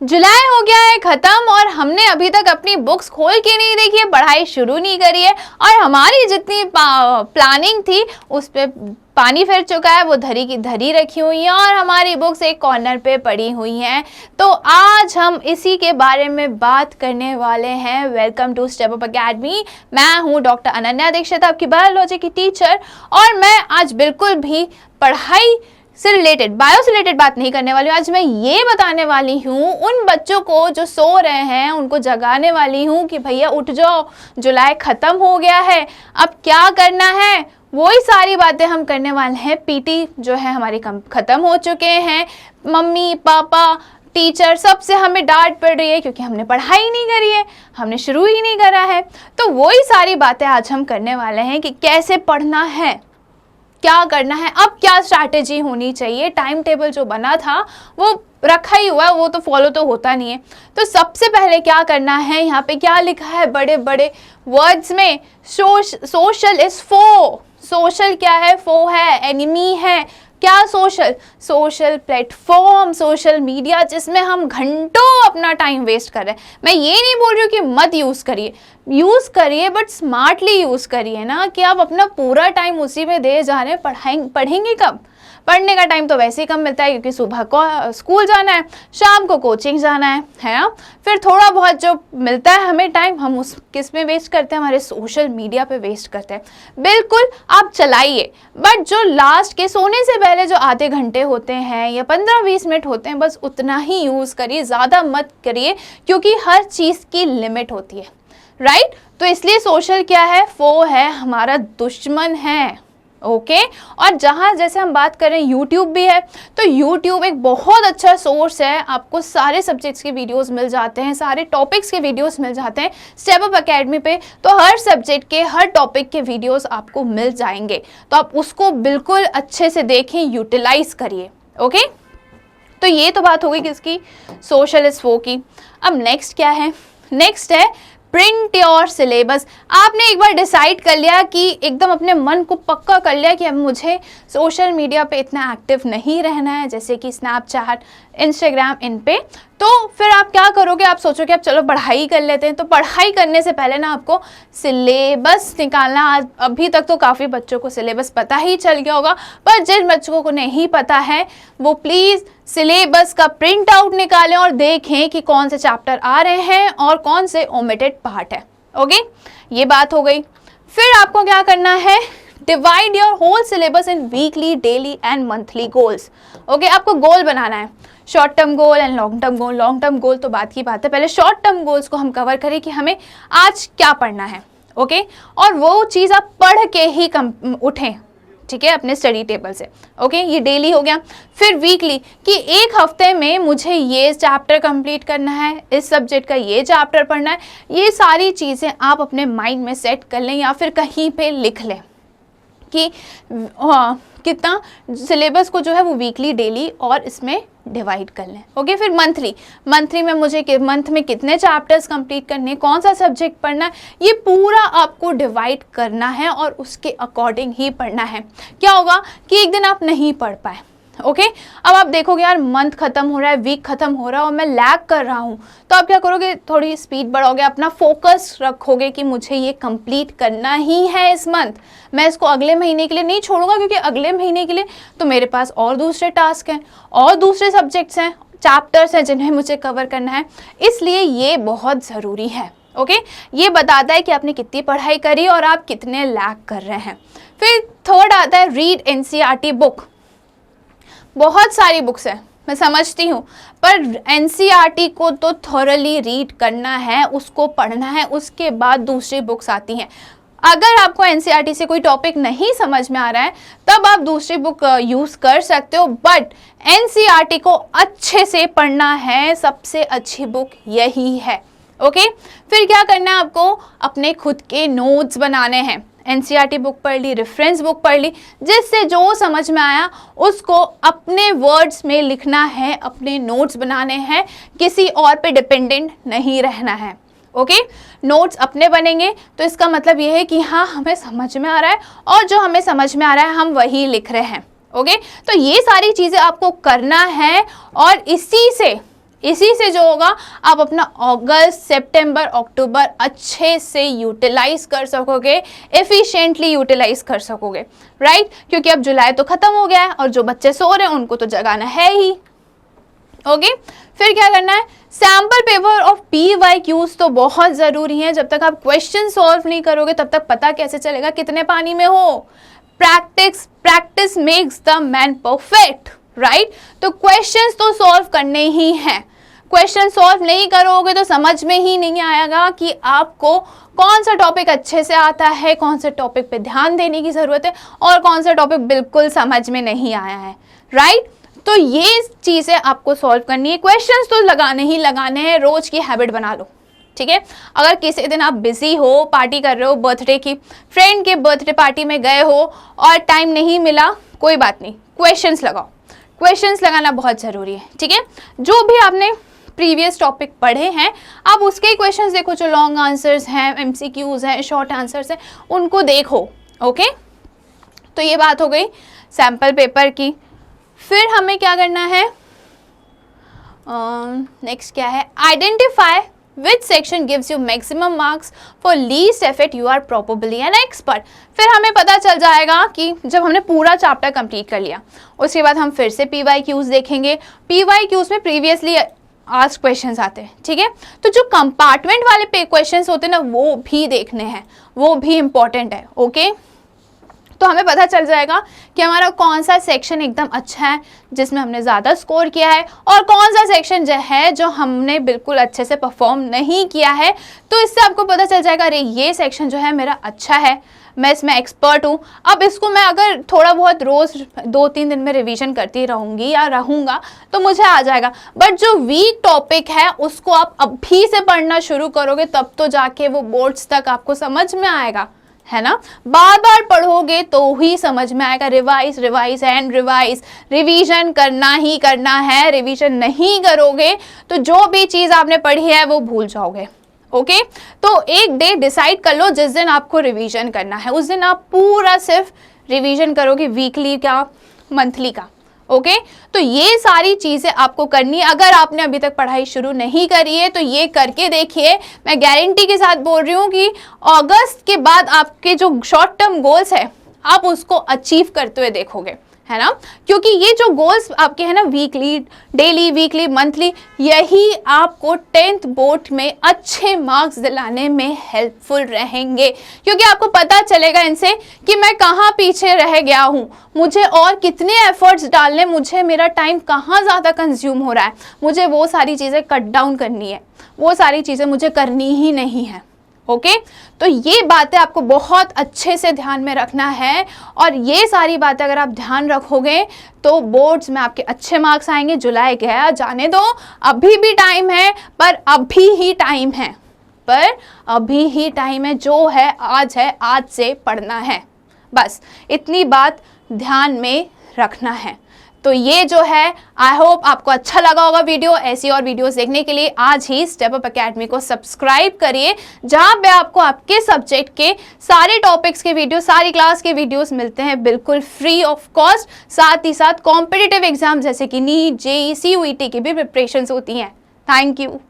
जुलाई हो गया है खत्म और हमने अभी तक अपनी बुक्स खोल के नहीं देखी है, पढ़ाई शुरू नहीं करी है और हमारी जितनी प्लानिंग थी उस पे पानी फिर चुका है। वो धरी की धरी रखी हुई है और हमारी बुक्स एक कॉर्नर पे पड़ी हुई हैं। तो आज हम इसी के बारे में बात करने वाले हैं। Welcome to step up academy. मैं हूँ डॉक्टर अनन्या दीक्षित, आपकी बायोलॉजी की टीचर, और मैं आज बिल्कुल भी पढ़ाई से रिलेटेड, बायो से रिलेटेड बात नहीं करने वाली हूँ। आज मैं ये बताने वाली हूँ उन बच्चों को जो सो रहे हैं, उनको जगाने वाली हूँ कि भैया उठ जाओ, जुलाई खत्म हो गया है, अब क्या करना है। वही सारी बातें हम करने वाले हैं। पीटी जो है हमारी खत्म हो चुके हैं। मम्मी पापा टीचर सबसे हमें डांट पड़ रही है क्योंकि हमने पढ़ाई नहीं करी है, हमने शुरू ही नहीं करा है। तो वही सारी बातें आज हम करने वाले हैं कि कैसे पढ़ना है, क्या करना है, अब क्या स्ट्रैटेजी होनी चाहिए। टाइम टेबल जो बना था वो रखा ही हुआ है, वो तो फॉलो तो होता नहीं है। तो सबसे पहले क्या करना है, यहाँ पे क्या लिखा है बड़े बड़े वर्ड्स में, सोशल इज फो। सोशल क्या है? फो है, एनिमी है। क्या social? Social platform, social media, जिसमें हम घंटों अपना टाइम वेस्ट कर रहे हैं। मैं ये नहीं बोल रही हूँ कि मत यूज़ करिए, यूज़ करिए, बट स्मार्टली यूज़ करिए ना, कि आप अपना पूरा टाइम उसी में दे जा रहे हैं। पढ़ेंगे कब? पढ़ने का टाइम तो वैसे ही कम मिलता है क्योंकि सुबह को स्कूल जाना है, शाम को कोचिंग जाना है ना। फिर थोड़ा बहुत जो मिलता है हमें टाइम, हम उस किस में वेस्ट करते हैं? हमारे सोशल मीडिया पे वेस्ट करते हैं। बिल्कुल आप चलाइए, बट जो लास्ट के सोने से पहले जो आधे घंटे होते हैं या 15-20 मिनट होते हैं, बस उतना ही यूज़ करिए, ज़्यादा मत करिए, क्योंकि हर चीज़ की लिमिट होती है, राइट। तो इसलिए सोशल क्या है? फो है, हमारा दुश्मन है। ओके और जहाँ जैसे हम बात करें यूट्यूब भी है, तो यूट्यूब एक बहुत अच्छा सोर्स है। आपको सारे सब्जेक्ट्स के वीडियोस मिल जाते हैं, सारे टॉपिक्स के वीडियोस मिल जाते हैं स्टेप अप अकेडमी पे। तो हर सब्जेक्ट के, हर टॉपिक के वीडियोस आपको मिल जाएंगे, तो आप उसको बिल्कुल अच्छे से देखें, यूटिलाइज करिए। ओके तो ये तो बात हो गई किसकी? सोशल इज फो की। अब नेक्स्ट क्या है? नेक्स्ट है प्रिंट योर सिलेबस। आपने एक बार डिसाइड कर लिया कि एकदम अपने मन को पक्का कर लिया कि अब मुझे सोशल मीडिया पे इतना एक्टिव नहीं रहना है, जैसे कि स्नैपचैट, इंस्टाग्राम, इन पे, तो फिर आप क्या करोगे? आप सोचोगे अब चलो पढ़ाई कर लेते हैं। तो पढ़ाई करने से पहले ना आपको सिलेबस निकालना। आज अभी तक तो काफ़ी बच्चों को सिलेबस पता ही चल गया होगा, पर जिन बच्चों को नहीं पता है वो प्लीज़ सिलेबस का प्रिंट आउट निकालें और देखें कि कौन से चैप्टर आ रहे हैं और कौन से ओमिटेड पार्ट है। ओके ये बात हो गई। फिर आपको क्या करना है? Divide your whole syllabus in weekly, daily and monthly goals. Okay आपको गोल बनाना है, short term goal and long term goal. Long term goal तो बात की बात है, पहले शॉर्ट टर्म गोल्स को हम कवर करें कि हमें आज क्या पढ़ना है। ओके और वो चीज़ आप पढ़ के ही उठें, ठीक है, अपने स्टडी टेबल से। ओके ये डेली हो गया। फिर वीकली कि एक हफ्ते में मुझे ये चैप्टर कंप्लीट करना है, इस सब्जेक्ट का ये चैप्टर पढ़ना है। ये सारी चीज़ें आप अपने माइंड में सेट कर लें या फिर कहीं पे लिख लें कि कितना सिलेबस को जो है वो वीकली, डेली और इसमें डिवाइड कर लें। ओके फिर मंथली में मुझे मंथ में कितने चैप्टर्स कंप्लीट करने, कौन सा सब्जेक्ट पढ़ना है, ये पूरा आपको डिवाइड करना है और उसके अकॉर्डिंग ही पढ़ना है। क्या होगा कि एक दिन आप नहीं पढ़ पाए, ओके अब आप देखोगे यार मंथ खत्म हो रहा है, वीक खत्म हो रहा है और मैं लैग कर रहा हूँ, तो आप क्या करोगे? थोड़ी स्पीड बढ़ाओगे, अपना फोकस रखोगे कि मुझे ये कंप्लीट करना ही है इस मंथ। मैं इसको अगले महीने के लिए नहीं छोड़ूंगा, क्योंकि अगले महीने के लिए तो मेरे पास और दूसरे टास्क हैं और दूसरे सब्जेक्ट्स हैं, चैप्टर्स हैं जिन्हें मुझे कवर करना है। इसलिए ये बहुत ज़रूरी है। ओके ये बताता है कि आपने कितनी पढ़ाई करी और आप कितने लैग कर रहे हैं। फिर थर्ड आता है रीड एनसीईआरटी बुक। बहुत सारी बुक्स हैं, मैं समझती हूँ, पर एनसीईआरटी को तो थॉरली रीड करना है, उसको पढ़ना है, उसके बाद दूसरी बुक्स आती हैं। अगर आपको एनसीईआरटी से कोई टॉपिक नहीं समझ में आ रहा है तब आप दूसरी बुक यूज़ कर सकते हो, बट एनसीईआरटी को अच्छे से पढ़ना है, सबसे अच्छी बुक यही है। ओके फिर क्या करना है? आपको अपने खुद के नोट्स बनाने हैं। एनसीईआरटी बुक पढ़ ली, रेफरेंस बुक पढ़ ली, जिससे जो समझ में आया उसको अपने वर्ड्स में लिखना है, अपने नोट्स बनाने हैं, किसी और पे डिपेंडेंट नहीं रहना है। ओके नोट्स अपने बनेंगे तो इसका मतलब ये है कि हाँ हमें समझ में आ रहा है और जो हमें समझ में आ रहा है हम वही लिख रहे हैं। ओके तो ये सारी चीज़ें आपको करना है और इसी से इसी से जो होगा आप अपना अगस्त, सितंबर, अक्टूबर अच्छे से यूटिलाइज कर सकोगे, एफिशिएंटली यूटिलाइज कर सकोगे, राइट। क्योंकि अब जुलाई तो खत्म हो गया है और जो बच्चे सो रहे हैं उनको तो जगाना है ही। ओके, फिर क्या करना है, सैम्पल पेपर ऑफ PYQs तो बहुत ज़रूरी है। जब तक आप क्वेश्चन सॉल्व नहीं करोगे तब तक पता कैसे चलेगा कितने पानी में हो। Practice makes the man perfect, right. तो क्वेश्चंस तो सॉल्व करने ही हैं। क्वेश्चन सॉल्व नहीं करोगे तो समझ में ही नहीं आएगा कि आपको कौन सा टॉपिक अच्छे से आता है, कौन से टॉपिक पे ध्यान देने की ज़रूरत है और कौन सा टॉपिक बिल्कुल समझ में नहीं आया है, राइट। तो ये चीज़ें आपको सॉल्व करनी है। क्वेश्चंस तो लगाने ही लगाने हैं, रोज की हैबिट बना लो, ठीक है। अगर किसी दिन आप बिजी हो, पार्टी कर रहे हो, बर्थडे की फ्रेंड के बर्थडे पार्टी में गए हो और टाइम नहीं मिला, कोई बात नहीं, क्वेश्चंस लगाओ। क्वेश्चंस लगाना बहुत ज़रूरी है, ठीक है। जो भी आपने प्रीवियस टॉपिक पढ़े हैं आप उसके ही क्वेश्चंस देखो, जो लॉन्ग आंसर्स हैं, MCQs हैं, शॉर्ट आंसर्स हैं, उनको देखो। ओके, तो ये बात हो गई सैम्पल पेपर की। फिर हमें क्या करना है, नेक्स्ट क्या है, identify which section gives you maximum marks for least effort, you are probably an expert. फिर हमें पता चल जाएगा कि जब हमने पूरा चैप्टर कंप्लीट कर लिया उसके बाद हम फिर से PYQs देखेंगे। PYQs में प्रीवियसली आस्क्ड क्वेश्चंस आते हैं, ठीक है। तो जो कंपार्टमेंट वाले क्वेश्चंस होते हैं ना वो भी देखने हैं, वो भी इम्पॉर्टेंट है। ओके, तो हमें पता चल जाएगा कि हमारा कौन सा सेक्शन एकदम अच्छा है जिसमें हमने ज़्यादा स्कोर किया है और कौन सा सेक्शन जो है जो हमने बिल्कुल अच्छे से परफॉर्म नहीं किया है। तो इससे आपको पता चल जाएगा अरे ये सेक्शन जो है मेरा अच्छा है, मैं इसमें एक्सपर्ट हूँ। अब इसको मैं अगर थोड़ा बहुत रोज़ 2-3 दिन में रिवीजन करती रहूँगी या रहूँगा तो मुझे आ जाएगा। बट जो वीक टॉपिक है उसको आप अभी से पढ़ना शुरू करोगे तब तो जाके वो बोर्ड्स तक आपको समझ में आएगा, है ना। बार बार पढ़ोगे तो ही समझ में आएगा। Revise revise and revise, revision करना ही करना है। रिवीजन नहीं करोगे तो जो भी चीज़ आपने पढ़ी है वो भूल जाओगे। ओके, तो एक डे डिसाइड कर लो जिस दिन आपको रिवीजन करना है, उस दिन आप पूरा सिर्फ रिवीजन करोगे, वीकली का, मंथली का। ओके, तो ये सारी चीज़ें आपको करनी है। अगर आपने अभी तक पढ़ाई शुरू नहीं करी है तो ये करके देखिए। मैं गारंटी के साथ बोल रही हूँ कि अगस्त के बाद आपके जो शॉर्ट टर्म गोल्स है आप उसको अचीव करते हुए देखोगे, है ना। क्योंकि ये जो गोल्स आपके हैं ना, वीकली, डेली, वीकली, मंथली, यही आपको 10th बोर्ड में अच्छे मार्क्स दिलाने में हेल्पफुल रहेंगे। क्योंकि आपको पता चलेगा इनसे कि मैं कहाँ पीछे रह गया हूँ, मुझे और कितने एफर्ट्स डालने, मुझे मेरा टाइम कहाँ ज़्यादा कंज्यूम हो रहा है, मुझे वो सारी चीज़ें कट डाउन करनी है, वो सारी चीज़ें मुझे करनी ही नहीं है। ओके, तो ये बातें आपको बहुत अच्छे से ध्यान में रखना है और ये सारी बातें अगर आप ध्यान रखोगे तो बोर्ड्स में आपके अच्छे मार्क्स आएंगे। जुलाई गया जाने दो, अभी भी टाइम है, पर अभी ही टाइम है, पर अभी ही टाइम है। जो है, आज से पढ़ना है, बस इतनी बात ध्यान में रखना है। तो ये जो है, आई होप आपको अच्छा लगा होगा वीडियो। ऐसी और वीडियोस देखने के लिए आज ही स्टेप अप एकेडमी को सब्सक्राइब करिए, जहां पे आपको आपके सब्जेक्ट के सारे टॉपिक्स के वीडियो, सारी क्लास के वीडियोस मिलते हैं बिल्कुल फ्री ऑफ कॉस्ट। साथ ही साथ कॉम्पिटिटिव एग्जाम जैसे कि नीट, JEE, CUET की भी प्रिपरेशंस होती हैं। Thank you.